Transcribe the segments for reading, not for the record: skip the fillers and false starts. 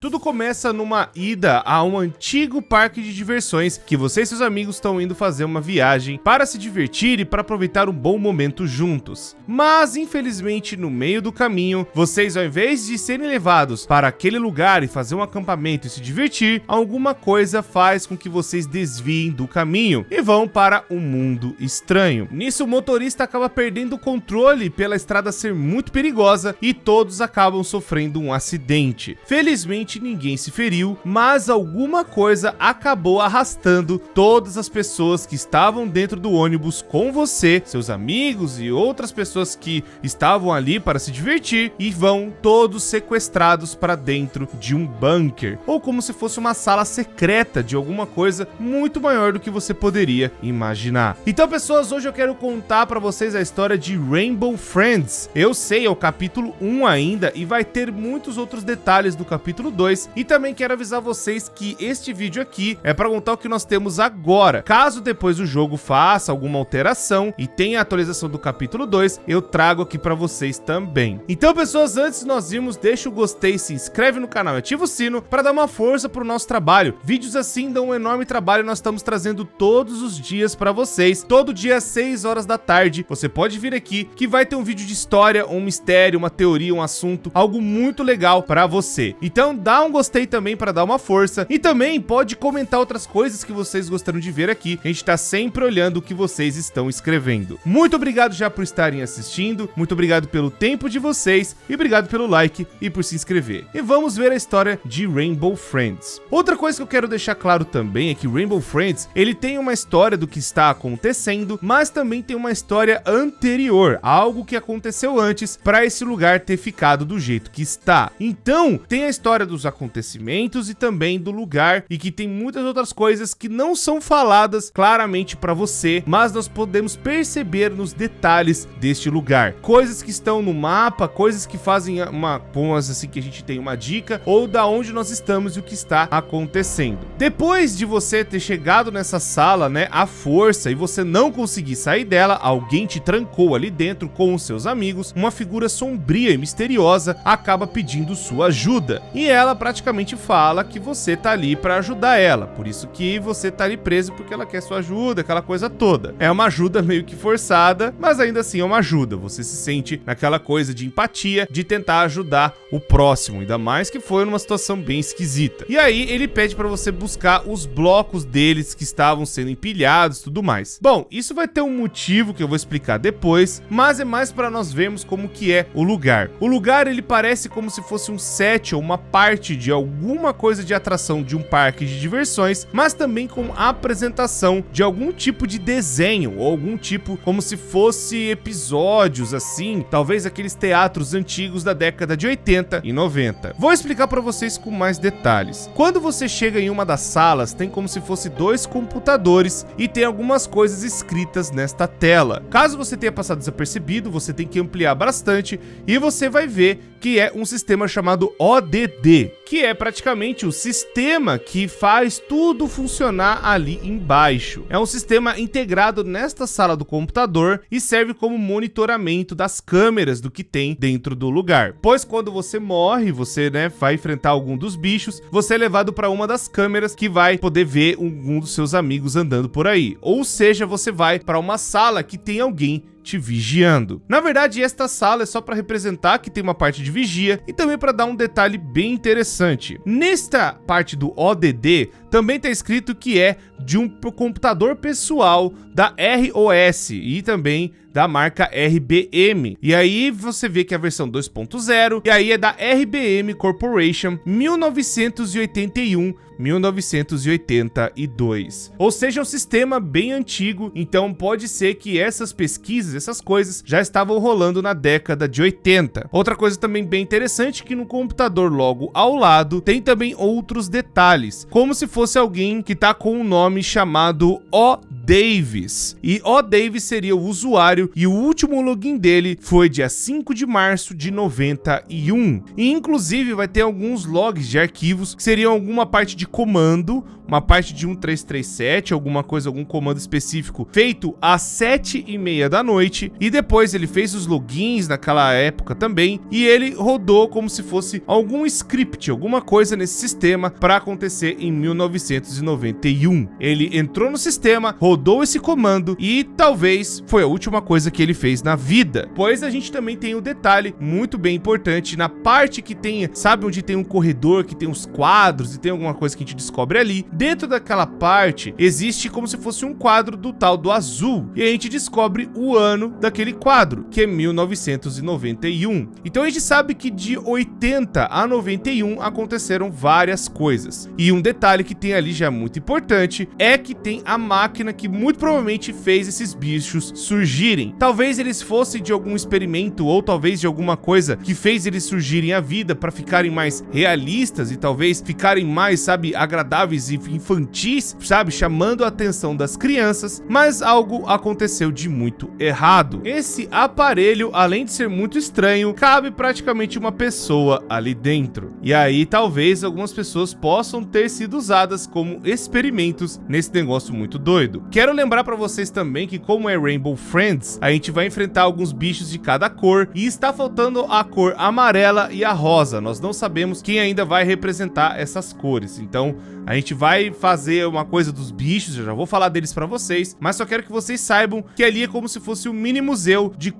Tudo começa numa ida a um antigo parque de diversões que você e seus amigos estão indo fazer uma viagem para se divertir e para aproveitar um bom momento juntos. Mas, infelizmente, no meio do caminho, vocês, ao invés de serem levados para aquele lugar e fazer um acampamento e se divertir, alguma coisa faz com que vocês desviem do caminho e vão para um mundo estranho. Nisso, o motorista acaba perdendo o controle pela estrada ser muito perigosa e todos acabam sofrendo um acidente. Felizmente, ninguém se feriu, mas alguma coisa acabou arrastando todas as pessoas que estavam dentro do ônibus com você, seus amigos e outras pessoas que estavam ali para se divertir, e vão todos sequestrados para dentro de um bunker, ou como se fosse uma sala secreta de alguma coisa muito maior do que você poderia imaginar. Então, pessoas, hoje eu quero contar para vocês a história de Rainbow Friends. Eu sei, é o capítulo 1 ainda e vai ter muitos outros detalhes do capítulo 2, e também quero avisar vocês que este vídeo aqui é para contar o que nós temos agora. Caso depois o jogo faça alguma alteração e tenha a atualização do capítulo 2, eu trago aqui para vocês também. Então, pessoas, antes de nós irmos, deixa o gostei, se inscreve no canal e ativa o sino para dar uma força pro nosso trabalho. Vídeos assim dão um enorme trabalho e nós estamos trazendo todos os dias para vocês, todo dia às 6 horas da tarde. Você pode vir aqui que vai ter um vídeo de história, um mistério, uma teoria, um assunto, algo muito legal para você. Então, dá um gostei também para dar uma força e também pode comentar outras coisas que vocês gostariam de ver aqui. A gente tá sempre olhando o que vocês estão escrevendo. Muito obrigado já por estarem assistindo, muito obrigado pelo tempo de vocês e obrigado pelo like e por se inscrever. E vamos ver a história de Rainbow Friends. Outra coisa que eu quero deixar claro também é que Rainbow Friends, ele tem uma história do que está acontecendo, mas também tem uma história anterior, algo que aconteceu antes para esse lugar ter ficado do jeito que está. Então, tem a história dos acontecimentos e também do lugar, e que tem muitas outras coisas que não são faladas claramente para você, mas nós podemos perceber nos detalhes deste lugar. Coisas que estão no mapa, coisas que fazem assim que a gente tem uma dica, ou da onde nós estamos e o que está acontecendo. Depois de você ter chegado nessa sala, né, à força, e você não conseguir sair dela, alguém te trancou ali dentro com os seus amigos, uma figura sombria e misteriosa acaba pedindo sua ajuda. E ela praticamente fala que você tá ali para ajudar ela, por isso que você tá ali preso porque ela quer sua ajuda, aquela coisa toda. É uma ajuda meio que forçada, mas ainda assim é uma ajuda. Você se sente naquela coisa de empatia, de tentar ajudar o próximo, ainda mais que foi numa situação bem esquisita. E aí ele pede para você buscar os blocos deles que estavam sendo empilhados e tudo mais. Bom, isso vai ter um motivo que eu vou explicar depois, mas é mais para nós vermos como que é o lugar. O lugar, ele parece como se fosse um set ou uma parte de alguma coisa de atração de um parque de diversões, mas também com a apresentação de algum tipo de desenho ou algum tipo como se fosse episódios assim, talvez aqueles teatros antigos da década de 80 e 90. Vou explicar para vocês com mais detalhes. Quando você chega em uma das salas, tem como se fosse dois computadores e tem algumas coisas escritas nesta tela. Caso você tenha passado desapercebido, você tem que ampliar bastante e você vai ver que é um sistema chamado ODD, que é praticamente o sistema que faz tudo funcionar ali embaixo. É um sistema integrado nesta sala do computador e serve como monitoramento das câmeras do que tem dentro do lugar. Pois quando você morre, você, vai enfrentar algum dos bichos, você é levado para uma das câmeras que vai poder ver algum dos seus amigos andando por aí. Ou seja, você vai para uma sala que tem alguém te vigiando. Na verdade, esta sala é só para representar que tem uma parte de vigia e também para dar um detalhe bem interessante. Nesta parte do ODD, também está escrito que é de um computador pessoal da ROS e também da marca RBM. E aí você vê que é a versão 2.0 e aí é da RBM Corporation 1981-1982. Ou seja, é um sistema bem antigo, então pode ser que essas pesquisas, essas coisas já estavam rolando na década de 80. Outra coisa também bem interessante é que no computador logo ao lado tem também outros detalhes, como se fosse alguém que tá com um nome chamado O Davis. E O Davis seria o usuário e o último login dele foi dia 5 de março de 91. E inclusive vai ter alguns logs de arquivos que seriam alguma parte de comando uma parte de 1337, alguma coisa, algum comando específico feito às 7h30 da noite, e depois ele fez os logins naquela época também, e ele rodou como se fosse algum script, alguma coisa nesse sistema para acontecer em 1991. Ele entrou no sistema, rodou esse comando e talvez foi a última coisa que ele fez na vida, pois a gente também tem um detalhe muito bem importante na parte que tem, sabe, onde tem um corredor, que tem uns quadros e tem alguma coisa que a gente descobre ali. Dentro daquela parte existe como se fosse um quadro do tal do azul, e a gente descobre o ano daquele quadro, que é 1991. Então a gente sabe que de 80 a 91 aconteceram várias coisas, e um detalhe que tem ali já muito importante é que tem a máquina que muito provavelmente fez esses bichos surgirem. Talvez eles fossem de algum experimento, ou talvez de alguma coisa que fez eles surgirem à vida para ficarem mais realistas e talvez ficarem mais, sabe, agradáveis e infantis, sabe, chamando a atenção das crianças, mas algo aconteceu de muito errado. Esse aparelho, além de ser muito estranho, cabe praticamente uma pessoa ali dentro. E aí talvez algumas pessoas possam ter sido usadas como experimentos nesse negócio muito doido. Quero lembrar para vocês também que, como é Rainbow Friends, a gente vai enfrentar alguns bichos de cada cor e está faltando a cor amarela e a rosa. Nós não sabemos quem ainda vai representar essas cores, então a gente vai fazer uma coisa dos bichos, eu já vou falar deles pra vocês, mas só quero que vocês saibam que ali é como se fosse um mini museu de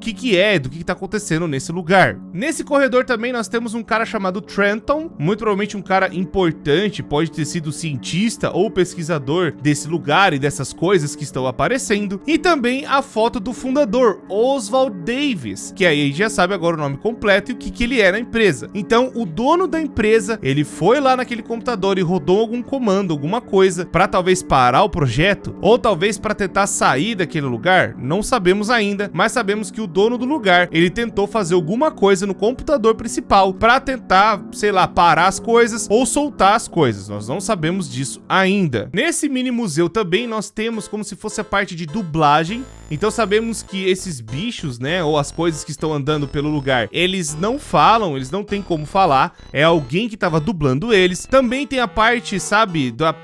do que tá acontecendo nesse lugar. Nesse corredor também nós temos um cara chamado Trenton, muito provavelmente um cara importante, pode ter sido cientista ou pesquisador desse lugar e dessas coisas que estão aparecendo, e também a foto do fundador, Oswald Davis, que aí a gente já sabe agora o nome completo e o que ele é na empresa. Então o dono da empresa, ele foi lá naquele computador e rodou algum comando, alguma coisa, para talvez parar o projeto, ou talvez para tentar sair daquele lugar, não sabemos ainda, mas sabemos que o dono do lugar, ele tentou fazer alguma coisa no computador principal para tentar, sei lá, parar as coisas ou soltar as coisas, nós não sabemos disso ainda. Nesse mini museu também nós temos como se fosse a parte de dublagem, então sabemos que esses bichos, né, ou as coisas que estão andando pelo lugar, eles não falam, eles não têm como falar, é alguém que estava dublando eles. Também tem a parte, sabe,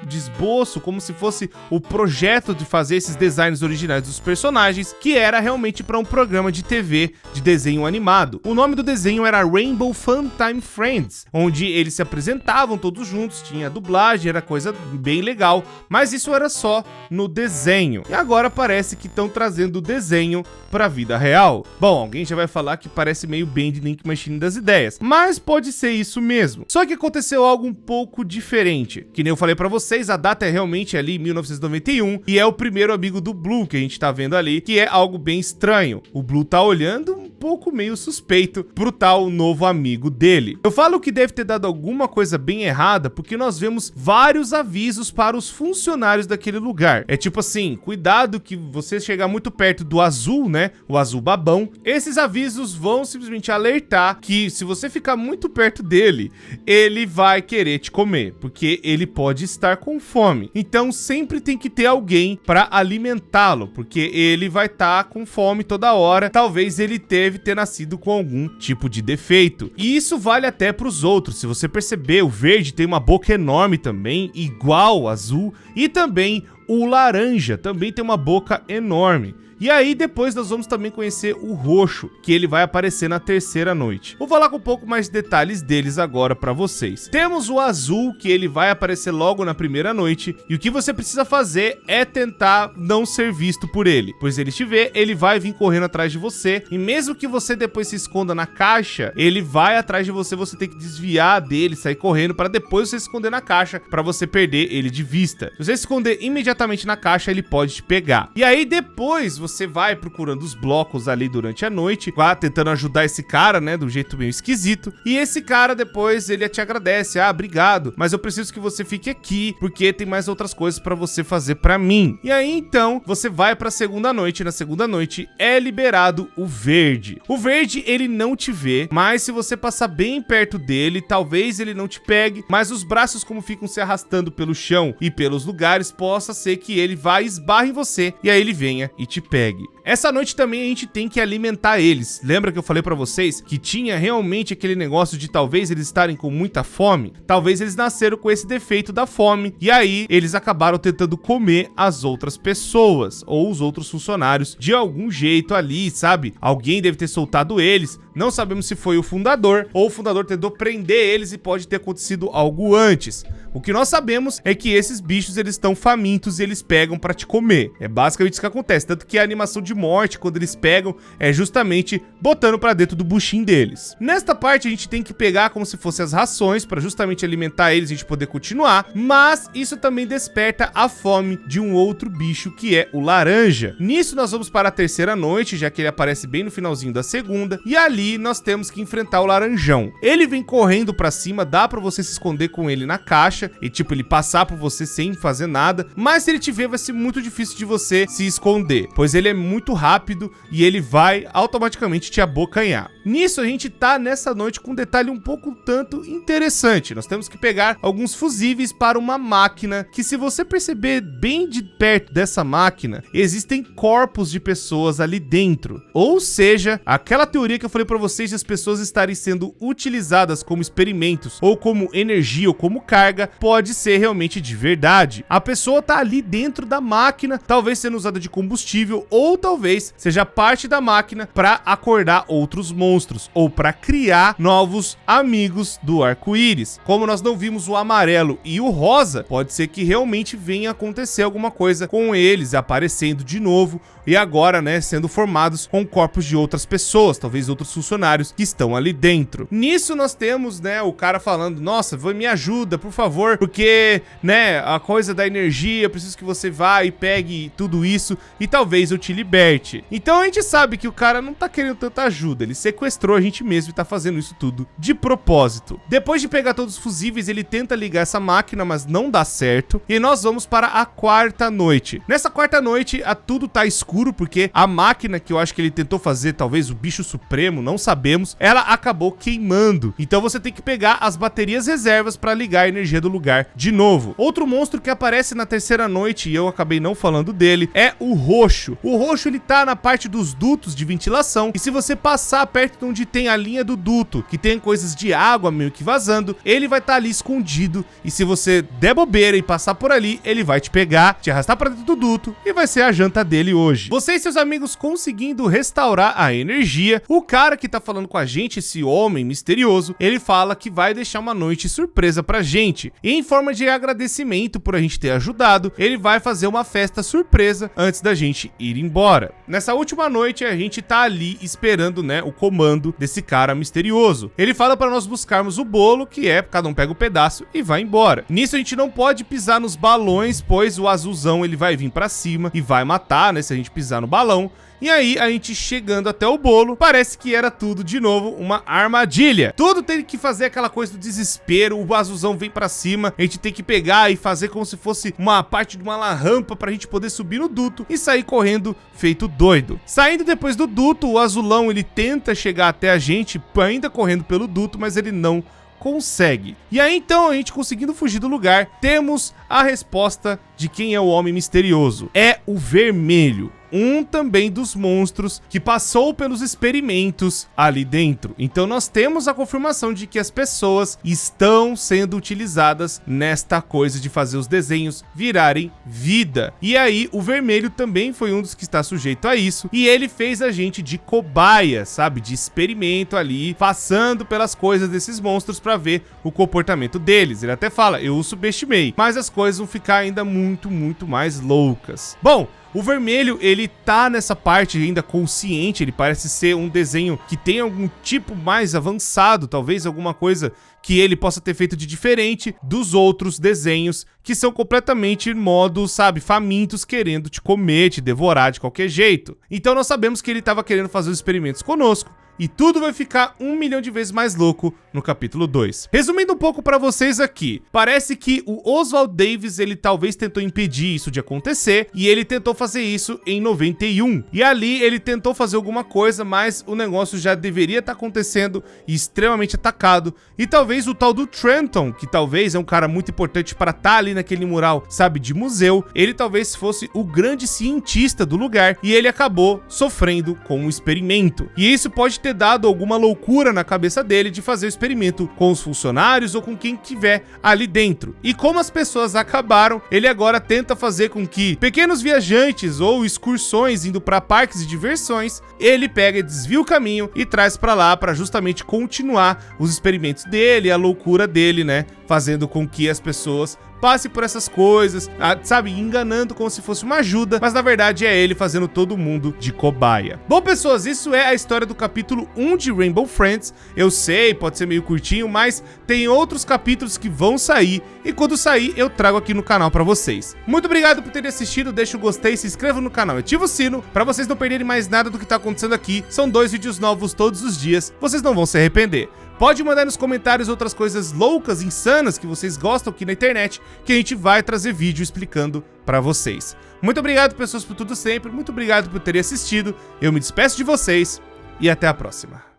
de esboço, como se fosse o projeto de fazer esses designs originais dos personagens, que era realmente para um programa de TV de desenho animado. O nome do desenho era Rainbow Funtime Friends, onde eles se apresentavam todos juntos, tinha dublagem, era coisa bem legal, mas isso era só no desenho. E agora parece que estão trazendo o desenho para a vida real. Bom, alguém já vai falar que parece meio Bending Machine das ideias, mas pode ser isso mesmo. Só que aconteceu algo um pouco diferente. Que nem eu falei pra vocês, a data é realmente ali 1991 e é o primeiro amigo do Blue que a gente tá vendo ali, que é algo bem estranho. O Blue tá olhando um pouco meio suspeito pro tal novo amigo dele. Eu falo que deve ter dado alguma coisa bem errada porque nós vemos vários avisos para os funcionários daquele lugar. É tipo assim, cuidado que você chegar muito perto do azul, né, o azul babão, esses avisos vão simplesmente alertar que se você ficar muito perto dele, ele vai querer te comer, porque ele pode estar com fome. Então sempre tem que ter alguém para alimentá-lo, porque ele vai estar com fome toda hora. Talvez ele deve ter nascido com algum tipo de defeito. E isso vale até para os outros. Se você perceber, o verde tem uma boca enorme também, igual ao azul, e também o laranja também tem uma boca enorme. E aí depois nós vamos também conhecer o roxo, que ele vai aparecer na terceira noite. Vou falar com um pouco mais de detalhes deles agora para vocês. Temos o azul, que ele vai aparecer logo na primeira noite, e o que você precisa fazer é tentar não ser visto por ele, pois ele te vê, ele vai vir correndo atrás de você, e mesmo que você depois se esconda na caixa, ele vai atrás de você, você tem que desviar dele, sair correndo para depois você se esconder na caixa, para você perder ele de vista. Se você se esconder imediatamente na caixa, ele pode te pegar. E aí depois você vai procurando os blocos ali durante a noite, tentando ajudar esse cara, né, do jeito meio esquisito, e esse cara depois ele te agradece, obrigado, mas eu preciso que você fique aqui, porque tem mais outras coisas pra você fazer pra mim. E aí então, você vai pra segunda noite, e na segunda noite é liberado o verde. O verde, ele não te vê, mas se você passar bem perto dele, talvez ele não te pegue, mas os braços como ficam se arrastando pelo chão e pelos lugares, possa ser que ele vá e esbarre em você, e aí ele venha e te pegue. pegue. Essa noite também a gente tem que alimentar eles. Lembra que eu falei pra vocês que tinha realmente aquele negócio de talvez eles estarem com muita fome? Talvez eles nasceram com esse defeito da fome e aí eles acabaram tentando comer as outras pessoas ou os outros funcionários de algum jeito ali, sabe? Alguém deve ter soltado eles. Não sabemos se foi o fundador ou o fundador tentou prender eles e pode ter acontecido algo antes. O que nós sabemos é que esses bichos eles estão famintos e eles pegam pra te comer. É basicamente isso que acontece, tanto que a animação de morte quando eles pegam é justamente botando pra dentro do buchinho deles. Nesta parte a gente tem que pegar como se fossem as rações pra justamente alimentar eles e a gente poder continuar, mas isso também desperta a fome de um outro bicho que é o laranja. Nisso nós vamos para a terceira noite, já que ele aparece bem no finalzinho da segunda, e ali nós temos que enfrentar o laranjão. Ele vem correndo pra cima, dá pra você se esconder com ele na caixa e tipo ele passar por você sem fazer nada, mas se ele te ver vai ser muito difícil de você se esconder, pois ele é muito rápido e ele vai automaticamente te abocanhar. Nisso a gente tá nessa noite com um detalhe um pouco tanto interessante. Nós temos que pegar alguns fusíveis para uma máquina que, se você perceber bem de perto dessa máquina, existem corpos de pessoas ali dentro. Ou seja, aquela teoria que eu falei para vocês de as pessoas estarem sendo utilizadas como experimentos ou como energia ou como carga, pode ser realmente de verdade. A pessoa tá ali dentro da máquina, talvez sendo usada de combustível ou talvez seja parte da máquina para acordar outros monstros ou para criar novos amigos do arco-íris. Como nós não vimos o amarelo e o rosa, pode ser que realmente venha acontecer alguma coisa com eles aparecendo de novo e agora, né, sendo formados com corpos de outras pessoas, talvez outros funcionários que estão ali dentro. Nisso nós temos, né, o cara falando: nossa, me ajuda, por favor, porque, né, a coisa da energia, eu preciso que você vá e pegue tudo isso e talvez eu te liberte. Então a gente sabe que o cara não tá querendo tanta ajuda, ele sequestrou a gente mesmo e tá fazendo isso tudo de propósito. Depois de pegar todos os fusíveis, ele tenta ligar essa máquina, mas não dá certo, e nós vamos para a quarta noite. Nessa quarta noite, tudo tá escuro, porque a máquina que eu acho que ele tentou fazer, talvez o bicho supremo, não sabemos, ela acabou queimando. Então você tem que pegar as baterias reservas para ligar a energia do lugar de novo. Outro monstro que aparece na terceira noite, e eu acabei não falando dele, é o roxo. O roxo, ele tá na parte dos dutos de ventilação, e se você passar perto de onde tem a linha do duto, que tem coisas de água meio que vazando, ele vai estar ali escondido, e se você der bobeira e passar por ali, ele vai te pegar, te arrastar para dentro do duto, e vai ser a janta dele hoje. Você e seus amigos conseguindo restaurar a energia, o cara que tá falando com a gente, esse homem misterioso, ele fala que vai deixar uma noite surpresa pra gente, e em forma de agradecimento por a gente ter ajudado, ele vai fazer uma festa surpresa antes da gente ir embora. Nessa última noite, a gente tá ali esperando, né, o comando desse cara misterioso. Ele fala para nós buscarmos o bolo, que é, cada um pega um pedaço e vai embora. Nisso a gente não pode pisar nos balões, pois o azulzão ele vai vir pra cima e vai matar, né, se a gente pisar no balão. E aí, a gente chegando até o bolo, parece que era tudo de novo uma armadilha. Tudo tem que fazer aquela coisa do desespero, o azulzão vem pra cima, a gente tem que pegar e fazer como se fosse uma parte de uma rampa pra gente poder subir no duto e sair correndo feito doido. Saindo depois do duto, o azulão ele tenta chegar até a gente, ainda correndo pelo duto, mas ele não consegue. E aí então, a gente conseguindo fugir do lugar, temos a resposta de quem é o homem misterioso. É o vermelho. Um também dos monstros que passou pelos experimentos ali dentro. Então nós temos a confirmação de que as pessoas estão sendo utilizadas nesta coisa de fazer os desenhos virarem vida. E aí o vermelho também foi um dos que está sujeito a isso. E ele fez a gente de cobaia, sabe? De experimento ali, passando pelas coisas desses monstros para ver o comportamento deles. Ele até fala: eu o subestimei, mas as coisas vão ficar ainda muito mais loucas. Bom, o vermelho, ele tá nessa parte ainda consciente, ele parece ser um desenho que tem algum tipo mais avançado, talvez alguma coisa que ele possa ter feito de diferente dos outros desenhos, que são completamente em modo, sabe, famintos, querendo te comer, te devorar de qualquer jeito. Então nós sabemos que ele estava querendo fazer os experimentos conosco, e tudo vai ficar 1 milhão de vezes mais louco no capítulo 2. Resumindo um pouco pra vocês aqui, parece que o Oswald Davis, ele talvez tentou impedir isso de acontecer, e ele tentou fazer isso em 91. E ali ele tentou fazer alguma coisa, mas o negócio já deveria estar acontecendo e extremamente atacado, e talvez talvez o tal do Trenton, que talvez é um cara muito importante para estar ali naquele mural, sabe, de museu, ele talvez fosse o grande cientista do lugar e ele acabou sofrendo com um experimento. E isso pode ter dado alguma loucura na cabeça dele de fazer o experimento com os funcionários ou com quem tiver ali dentro. E como as pessoas acabaram, ele agora tenta fazer com que pequenos viajantes ou excursões indo para parques de diversões, ele pega e desvia o caminho e traz para lá para justamente continuar os experimentos dele, a loucura dele, né? Fazendo com que as pessoas passem por essas coisas, sabe, enganando como se fosse uma ajuda, mas na verdade é ele fazendo todo mundo de cobaia. Bom, pessoas, isso é a história do capítulo 1 de Rainbow Friends. Eu sei, pode ser meio curtinho, mas tem outros capítulos que vão sair e quando sair eu trago aqui no canal pra vocês. Muito obrigado por terem assistido, deixa o gostei, se inscreva no canal e ativa o sino pra vocês não perderem mais nada do que tá acontecendo aqui. São 2 vídeos novos todos os dias, vocês não vão se arrepender. Pode mandar nos comentários outras coisas loucas, insanas que vocês gostam aqui na internet, que a gente vai trazer vídeo explicando pra vocês. Muito obrigado, pessoas, por tudo sempre, muito obrigado por terem assistido, eu me despeço de vocês e até a próxima.